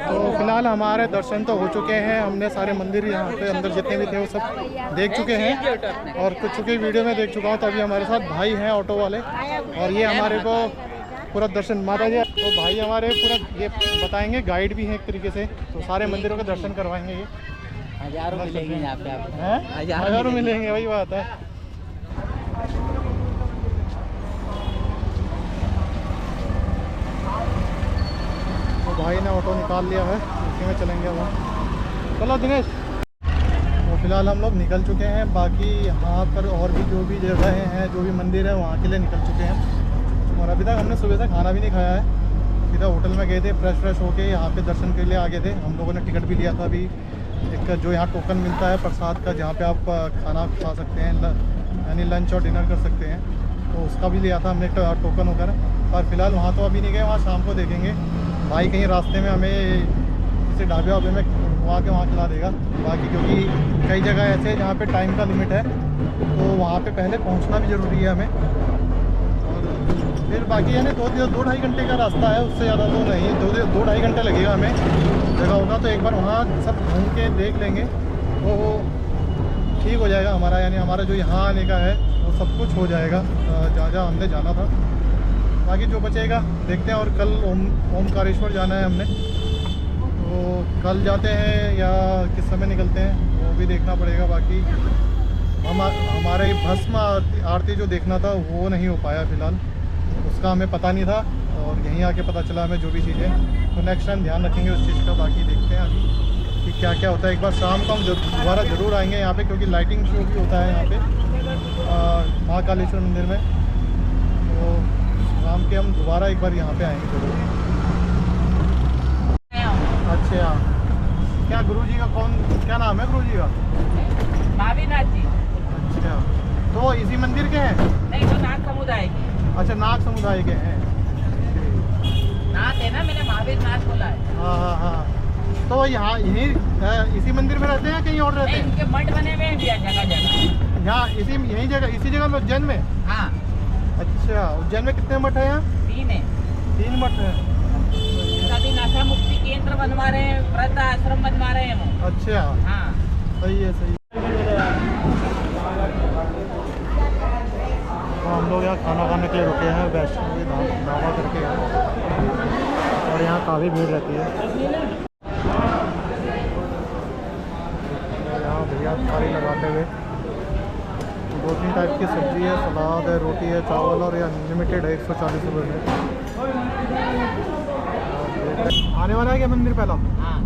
तो फिलहाल हमारे दर्शन तो हो चुके हैं, हमने सारे मंदिर यहाँ पे अंदर जितने भी थे वो सब देख चुके हैं और कुछ चुके वीडियो में देख चुका हूँ। तो अभी हमारे साथ भाई हैं ऑटो वाले और ये हमारे को पूरा दर्शन माता जी तो भाई हमारे पूरा ये बताएंगे, गाइड भी हैं एक तरीके से, तो सारे मंदिरों के दर्शन करवाएंगे। ये हजारों मिलेंगे यहाँ पे आपको, हजारों मिलेंगे, वही बात है। तो भाई ने ऑटो निकाल लिया है, उसी में चलेंगे अब हम। चलो दिनेश। तो फिलहाल हम लोग निकल चुके हैं, बाकी यहाँ पर और भी जो भी जगह हैं, जो भी मंदिर है वहाँ के लिए निकल चुके हैं। और अभी तक हमने सुबह से खाना भी नहीं खाया है, सीधा होटल में गए थे, फ्रेश होके यहाँ पे दर्शन के लिए आ गए थे। हम लोगों ने टिकट भी लिया था अभी, एक जो यहाँ टोकन मिलता है प्रसाद का, जहाँ पे आप खाना खा सकते हैं, यानी लंच और डिनर कर सकते हैं, तो उसका भी लिया था हमने टोकन वगैरह। और फिलहाल वहाँ तो अभी नहीं गए, वहाँ शाम को देखेंगे। भाई कहीं रास्ते में हमें किसी ढाबे वाबे में वहाँ खिला देगा। बाकी क्योंकि कई जगह ऐसे हैं जहाँ पे टाइम का लिमिट है, तो वहाँ पे पहले पहुँचना भी ज़रूरी है हमें। और फिर बाकी यानी 2-2.5 घंटे का रास्ता है, उससे ज़्यादा तो नहीं, 2-2.5 घंटे लगेगा हमें। जगह होगा तो एक बार वहाँ सब घूम के देख लेंगे, तो ठीक हो जाएगा हमारा, यानी हमारा जो यहाँ आने का है वो सब कुछ हो जाएगा जहाँ हमने जाना था। बाकी जो बचेगा देखते हैं। और कल ओमकारेश्वर जाना है हमने, तो कल जाते हैं या किस समय निकलते हैं वो भी देखना पड़ेगा। बाकी हमारे भस्म आरती जो देखना था वो नहीं हो पाया फिलहाल, उसका हमें पता नहीं था और यहीं आके पता चला हमें जो भी चीज़ें। तो नेक्स्ट टाइम ध्यान रखेंगे उस चीज़ का। बाकी देखते हैं अभी कि क्या क्या होता है। एक बार शाम को हम दोबारा ज़रूर आएंगे यहाँ पे, क्योंकि लाइटिंग शो भी होता है यहाँ पे महाकालेश्वर मंदिर में। तो शाम के हम दोबारा एक बार यहाँ पे आएंगे जरूर। अच्छा, क्या गुरुजी का क्या नाम है गुरुजी का? भावीनाथ जी। अच्छा, तो इसी मंदिर के हैं? नहीं, वो नाग समुदाय के। अच्छा, नाग समुदाय के हैं। नाथ है ना, मैंने महावीर नाथ बोला है। हाँ। तो यहाँ यहीं इसी मंदिर में रहते हैं, कहीं और रहते हैं? इनके मठ बने हुए हैं जगह जगह। यहाँ इसी जगह में उज्जैन में? हाँ। अच्छा, उज्जैन में कितने मठ है यहाँ? 3 है। 3 मठ है। अभी नशा मुक्ति केंद्र बनवा रहे हैं, वृद्ध आश्रम बनवा रहे हैं वो। अच्छा। हाँ, सही है। तो हम लोग यहाँ खाना खाने के लिए रुके हैं वैष्णवी ढाबा करके यहाँ, और यहाँ काफ़ी भीड़ रहती है। यहाँ भैया थाली लगाते हुए 2-3 टाइप की सब्जी है, सलाद है, रोटी है, चावल, और ये अनलिमिटेड है 140 रुपये में। आने वाला है क्या मंदिर पहला? हाँ।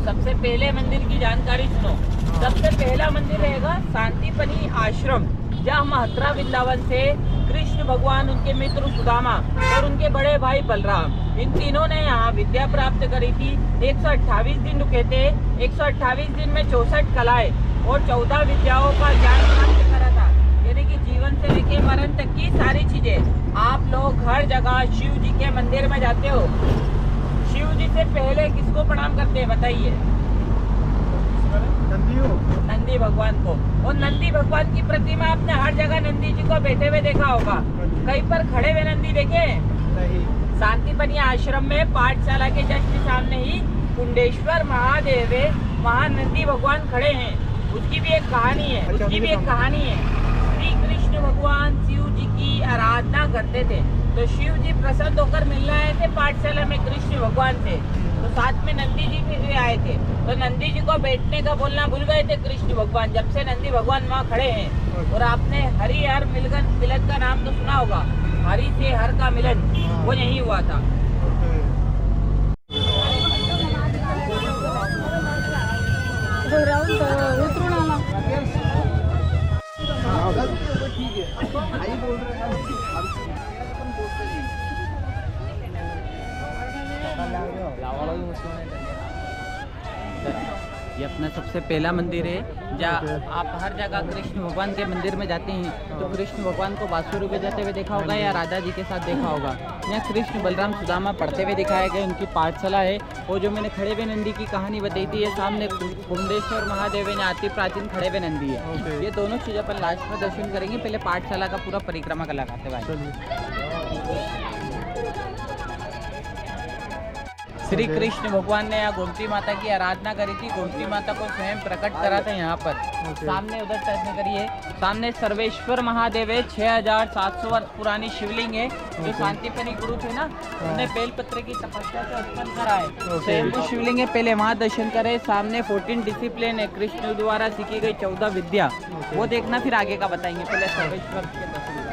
सबसे पहले मंदिर की जानकारी सुनो। सबसे पहला मंदिर रहेगा शांतिपनी आश्रम, जहाँ मथुरा वृंदावन से कृष्ण भगवान, उनके मित्र सुदामा और उनके बड़े भाई बलराम, इन तीनों ने यहाँ विद्या प्राप्त करी थी। 128 दिन रुके थे। 128 दिन में 64 कलाएं और 14 विद्याओं का ज्ञान प्राप्त करा था, यानी कि जीवन से लेके मरण तक की सारी चीजें। आप लोग हर जगह शिव जी के मंदिर में जाते हो, शिव जी से पहले किसको प्रणाम करते हैं बताइए? नंदी भगवान को। और नंदी भगवान की प्रतिमा आपने हर जगह नंदी जी को बैठे हुए देखा होगा, कहीं पर खड़े हुए नंदी देखे? नहीं। शांतिपनी आश्रम में पाठशाला के जस्ट सामने ही कुंडेश्वर महादेव, वहाँ नंदी भगवान खड़े हैं। उसकी भी एक कहानी है। श्री कृष्ण भगवान शिव जी की आराधना करते थे, तो शिव जी प्रसन्न होकर मिलने आए थे पाठशाला में कृष्ण भगवान से, तो साथ में नंदी जी भी आए थे। तो नंदी जी को बैठने का बोलना भूल गए थे कृष्ण भगवान, जब से नंदी भगवान वहाँ खड़े हैं। और आपने हरि हर मिलन का नाम तो सुना होगा, हरि से हर का मिलन, वो यही हुआ था। ये अपना सबसे पहला मंदिर है, जहाँ आप हर जगह कृष्ण भगवान के मंदिर में जाते हैं तो कृष्ण भगवान को बांसुरी बजाते हुए देखा होगा या राधा जी के साथ देखा होगा। यहाँ कृष्ण बलराम सुदामा पढ़ते हुए दिखाए गए, उनकी पाठशाला है। और जो मैंने खड़े हुए नंदी की कहानी बताई थी, ये सामने कुंडेश्वर महादेव ने अति प्राचीन खड़े हुए नंदी है। ये दोनों चीज़ें अपन लास्ट में दर्शन करेंगे, पहले पाठशाला का पूरा परिक्रमा का लगाते भाई। श्री कृष्ण भगवान ने यहाँ गोमती माता की आराधना करी थी। गोमती माता को स्वयं प्रकट करा था यहाँ पर। सामने उधर टच करिए, सामने सर्वेश्वर महादेव है। 6700 वर्ष पुरानी शिवलिंग है। जो शांतिपनी गुरु थे ना, उन्होंने बेलपत्र की तपस्या से उत्पन्न करा है। स्वयंभू शिवलिंग है, पहले वहाँ दर्शन करे। सामने 14 डिसिप्लिन है, कृष्ण द्वारा सीखी गई 14 विद्या, वो देखना, फिर आगे का बताएंगे। पहले सर्वेश्वर के दर्शन करें।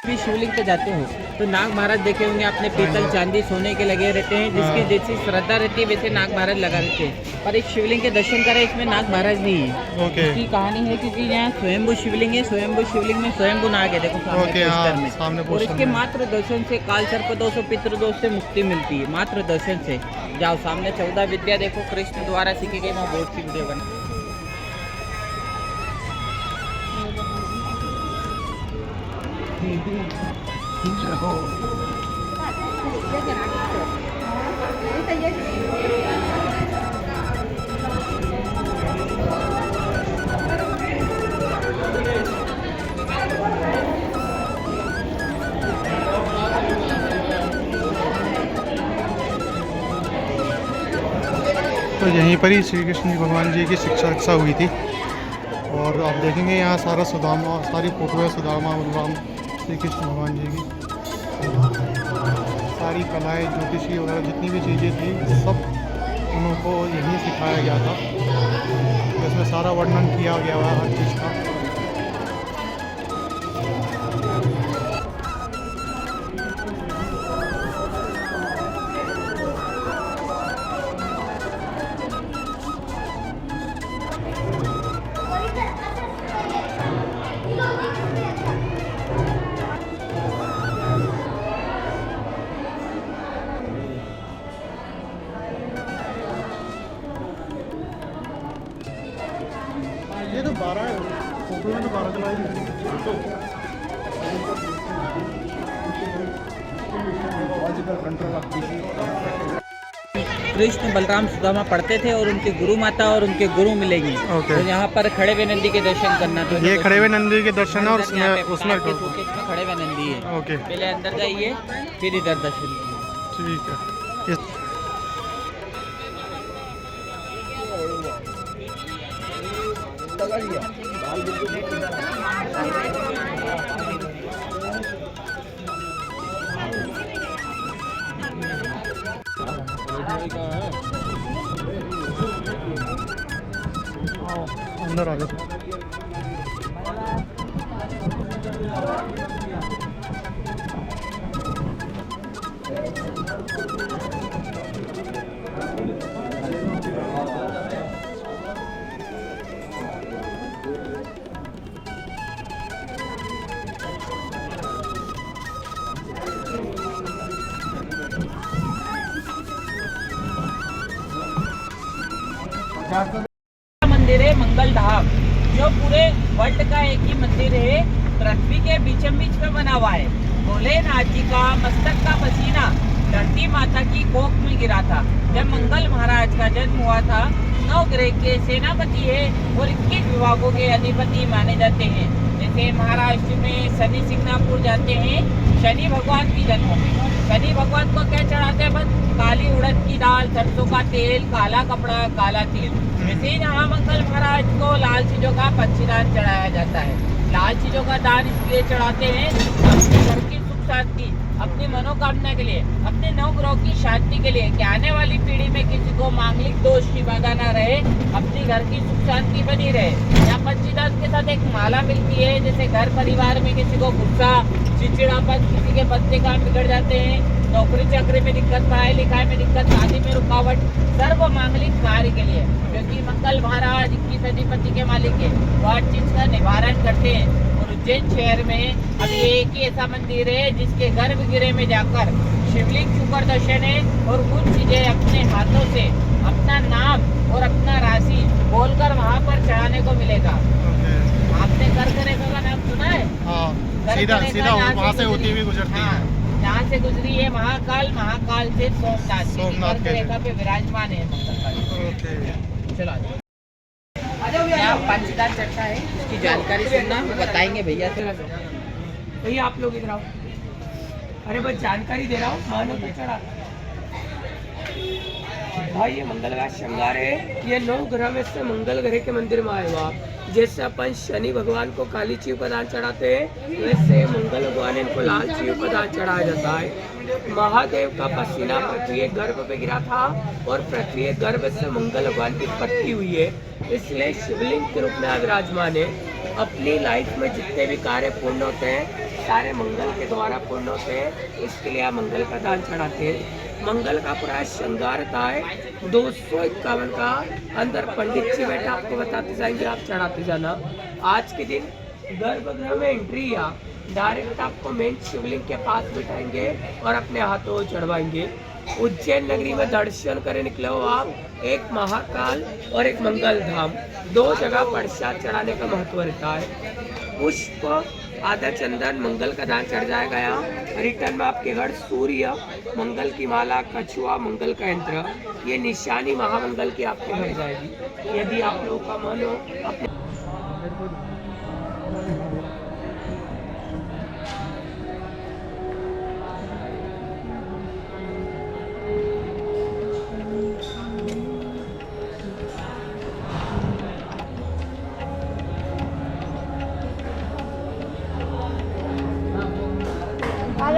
भी शिवलिंग पे जाते हो तो नाग महाराज देखे होंगे आपने, पीतल चांदी सोने के लगे रहते हैं। जिसकी जैसी श्रद्धा रहती है वैसे नाग महाराज लगा रहते हैं। पर एक शिवलिंग के दर्शन करें, इसमें नाग महाराज नहीं है। इसकी कहानी है क्योंकि यहाँ स्वयंभू शिवलिंग है। स्वयंभू शिवलिंग में स्वयंभू नाग है, देखो सामने में। और इसके मात्र दर्शन से काल सर्प दोष और पितृदोष से मुक्ति मिलती है, मात्र दर्शन से। जाओ सामने 14 विद्या देखो, कृष्ण द्वारा सीखी गई, वहाँ बहुत सी वीडियो बनी। तो यहीं पर ही श्री कृष्ण भगवान जी की शिक्षा हुई थी। और आप देखेंगे यहाँ सारा सुदामा, सारी फोटो है सुदामा बलराम श्री कृष्ण भगवान जी की। सारी कलाएँ, ज्योतिषी वगैरह जितनी भी चीज़ें थी सब उनको यहीं सिखाया गया था। इसमें सारा वर्णन किया गया हुआ हर चीज़ का। ये तो 12 है, फोटो में तो 12 चलाई कृष्ण बलराम सुदामा पढ़ते थे और उनके गुरु माता और उनके गुरु मिलेंगे। तो यहाँ पर खड़े हुए नंदी के दर्शन करना। तो ये खड़े हुए नंदी के दर्शन है और उसमें खड़े हुए नंदी है। ओके, पहले अंदर जाइए फिर इधर दर्शन। ठीक है। अंदर आ जाओ। मंदिर है मंगल धाम, जो पूरे वर्ल्ड का एक ही मंदिर है। पृथ्वी के बीचम बीच में बना हुआ है। भोलेनाथ जी का मस्तक का पसीना धरती माता की कोख में गिरा था जब मंगल महाराज का जन्म हुआ था। 9 ग्रह के सेनापति है और 21 विभागों के अधिपति माने जाते हैं। जैसे महाराष्ट्र में शनि सिंगनापुर जाते हैं शनि भगवान की जन्म में। शनि भगवान को क्या चढ़ाते हैं? बस काली उड़द की दाल, सरसों का तेल, काला कपड़ा, काला तिल। वैसे ही यहाँ मंगल महाराज को लाल चीजों का पक्षीदान चढ़ाया जाता है। लाल चीजों का दान इसलिए चढ़ाते हैं अपने घर की सुख शांति, अपनी मनोकामना के लिए, अपने 9 ग्रहों की शांति के लिए, कि आने वाली पीढ़ी में किसी को मांगलिक दोष की बाधा न रहे, अपनी घर की सुख शांति बनी रहे। यहाँ पंचीदान के साथ एक माला मिलती है। जैसे घर परिवार में किसी को गुस्सा, चिड़चिड़ापन, किसी के बच्चे काम बिगड़ जाते हैं, नौकरी चाकरी में दिक्कत, पढ़ाई लिखाई में दिक्कत, शादी में रुकावट, सर्व मांगलिक कार्य के लिए, क्योंकि मंगल महाराज 21 अधिपति के मालिक है, वो हर चीज का निवारण करते हैं। और उज्जैन शहर में अभी एक ही ऐसा मंदिर है जिसके गर्भगृह में जाकर शिवलिंग शुक्र दर्शन है और कुछ चीजें अपने हाथों से अपना नाम और अपना राशि बोलकर वहाँ पर चढ़ाने को मिलेगा। आपने कर्क रेखा का नाम सुना है? हाँ, सीधा वहाँ से होती हुई गुजरती है। यहाँ से गुजरी है महाकाल, महाकाल से सोमनाथ, कर्क रेखा पे विराजमान है मंगल। चलो यहाँ पंचदान चढ़ता है, इसकी जानकारी सुनना, बताएंगे भैया। भैया आप लोग इधर आओ। अरे बस जानकारी दे रहा हूँ, मानो तो चढ़ा भाई। ये मंगल का श्रृंगार है। ये 9 ग्रह में से मंगल ग्रह के मंदिर में आए हो आप। जैसे अपन शनि भगवान को काली चीव का दान चढ़ाते हैं, वैसे मंगल भगवान इनको लाल चीव का दान चढ़ाया जाता है। महादेव का पसीना पृथ्वी के गर्भ पे गिरा था और पृथ्वी के गर्भ से मंगल भगवान की उत्पत्ति हुई है, इसलिए शिवलिंग के रूप में विराजमान है। अपनी लाइफ में जितने भी कार्य पूर्ण होते हैं सारे मंगल के द्वारा पूर्ण होते हैं, इसके लिए आप मंगल का दान चढ़ाते हैं। मंगल का पूरा श्रृंगार है 251 का। अंदर पंडित जी बैठे आपको बताते जाएंगे, आप चढ़ाते जाना। आज के दिन गर्भगृह में एंट्री या डायरेक्ट आपको मेन शिवलिंग के पास बिठाएंगे और अपने हाथों चढ़वाएंगे। उज्जैन नगरी में दर्शन करे निकले हो आप, एक महाकाल और एक मंगल धाम, 2 जगह प्रसाद चढ़ाने का महत्व रहता है। पुष्प आधा चंदन मंगल का दान चढ़ जाएगा यहाँ। रिटर्न में आपके घर सूर्य, मंगल की माला, कछुआ, मंगल का यंत्र, ये निशानी महामंगल की आपके घर जाएगी। यदि आप लोगों का मन हो अपने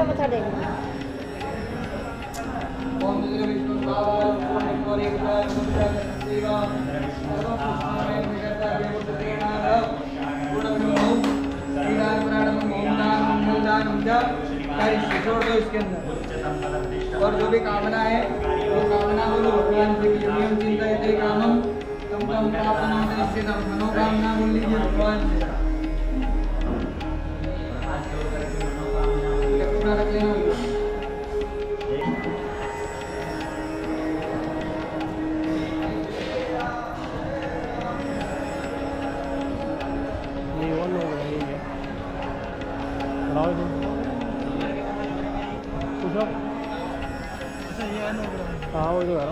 मथा देंगे। इसके अंदर और जो भी कामना है वो कामना बोलो। भगवान से चिंता कामम तम तम प्राप्त मनोकामना बोल लीजिए भगवान से। रख लेना हाँ वो जो है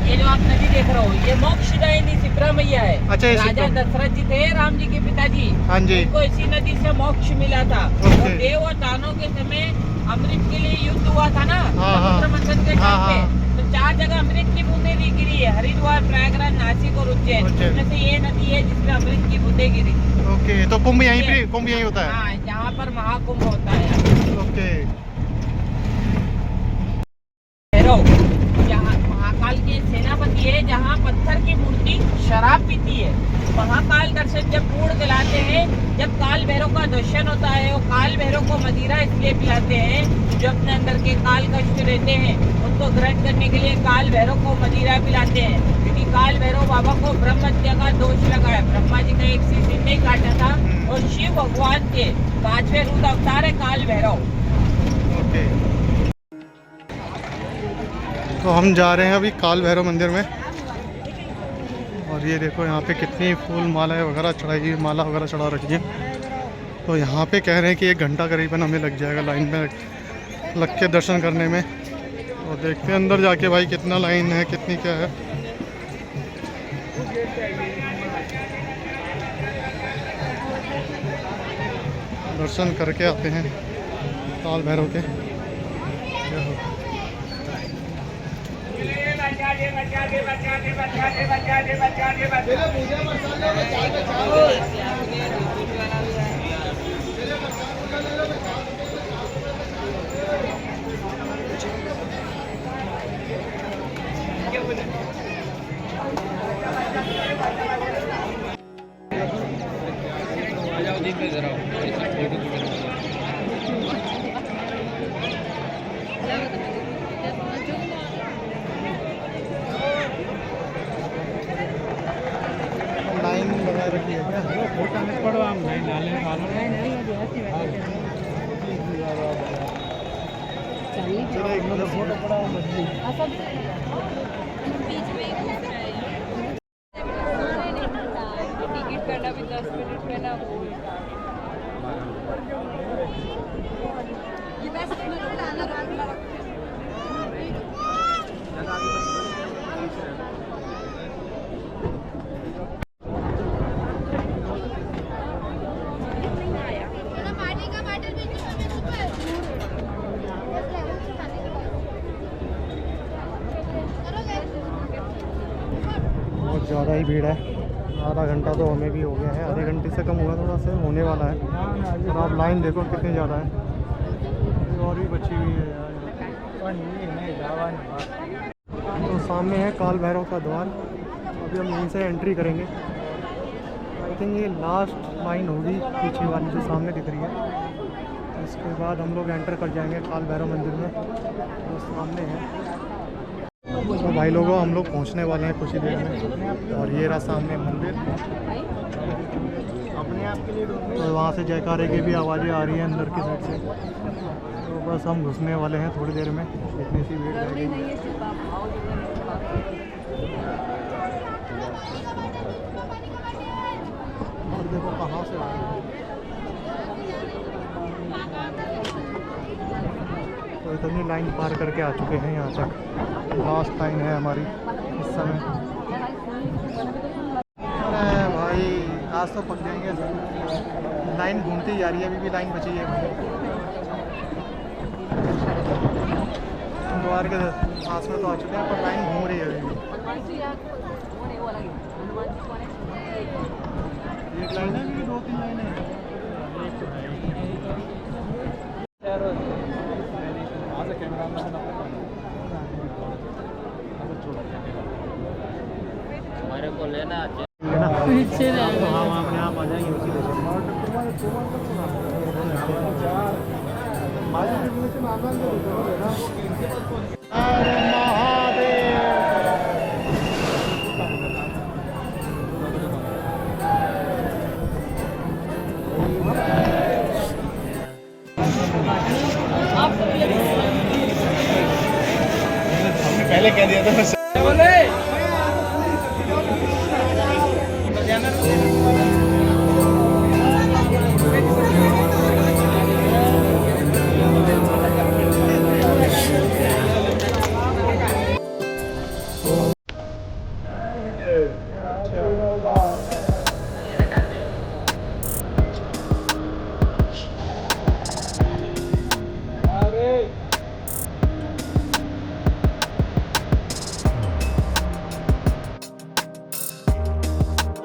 ये जो आप नदी देख रहे हो, ये मोक्षदायिनी सिप्रा मैया है। अच्छा, ये राजा सिप्रा। दशरथ जी थे, राम जी के पिताजी। हाँ जी। इनको इसी नदी से मोक्ष मिला था। ओके। और देव और दानव के समय अमृत के लिए युद्ध हुआ था ना, हाँ, हाँ। समुद्र मंथन के हाँ, टाइम पे। हाँ। तो 4 जगह अमृत की बूंदें भी गिरी है, हरिद्वार, प्रयागराज, नासिक और उज्जैन। उसमें से ये नदी है जिसमें अमृत की बूंदें गिरी। ओके, तो कुंभ यहीं पे, कुंभ यहीं होता है। हाँ, यहाँ पर महाकुंभ होता है। ओके। भैरव जहाँ महाकाल के सेनापति है, जहाँ पत्थर की मूर्ति शराब पीती है। महाकाल दर्शन जब पूर्ण दिलाते हैं, जब काल भैरव का दर्शन होता है, वो काल भैरव को मदिरा इसलिए पिलाते हैं जो अपने अंदर के काल कष्ट रहते हैं उनको ग्रहण करने के लिए काल भैरव को मदिरा पिलाते हैं। क्योंकि काल भैरव बाबा को ब्रह्म हत्या का दोष लगा है। ब्रह्मा जी का एक सिर नहीं काटा था और शिव भगवान के 5वें रूप अवतार है काल भैरव। ओके, तो हम जा रहे हैं अभी काल भैरव मंदिर में। और ये देखो यहाँ पे कितनी फूल मालाएं वगैरह चढ़ाई, माला वगैरह चढ़ा रखी है। तो यहाँ पे कह रहे हैं कि 1 घंटा करीबन हमें लग जाएगा लाइन में लग के दर्शन करने में। और देखते हैं अंदर जाके भाई कितना लाइन है, कितनी क्या है। दर्शन करके आते हैं काल भैरव के। लाइन लगा रखी है क्या? फोटो पड़ा खाना भी 10 मिनट में ना हो। बहुत ज़्यादा ही भीड़ है। आधा घंटा तो हमें भी हो गया है, आधे घंटे से कम हुआ, थोड़ा सा होने वाला है। और आप लाइन देखो कितनी ज़्यादा है, और भी बची हुई है यार। तो सामने है काल भैरव का द्वार, अभी हम यहीं से एंट्री करेंगे। आई थिंक ये लास्ट लाइन होगी पीछे वाली जो सामने दिख रही है। इसके बाद हम लोग एंटर कर जाएंगे काल भैरव मंदिर में, जो सामने है। तो भाई लोगों हम लोग पहुंचने वाले हैं कुछ ही देर में, और ये रहा सामने मंदिर। अपने आप के लिए तो वहाँ से जयकारे की भी आवाज़ें आ रही हैं अंदर की साइड से। तो बस हम घुसने वाले हैं थोड़ी देर में, इतनी सी भीड़ रहेगी। और देखो कहाँ से आ रही है। तो इतनी लाइन पार करके आ चुके हैं यहाँ तक, लास्ट लाइन है हमारी इस समय। अरे भाई आज तो पक जाएंगे, लाइन घूमती जा रही है, अभी भी लाइन बची है। द्वार के पास में तो आ चुके हैं, पर लाइन घूम रही है अभी भी। एक लाइन है कि 2-3 लाइन है? हमारे को लेना पीछे तो हम अपने आप आ जाएंगे उसी अरे महादेव। हमने पहले कह दिया था।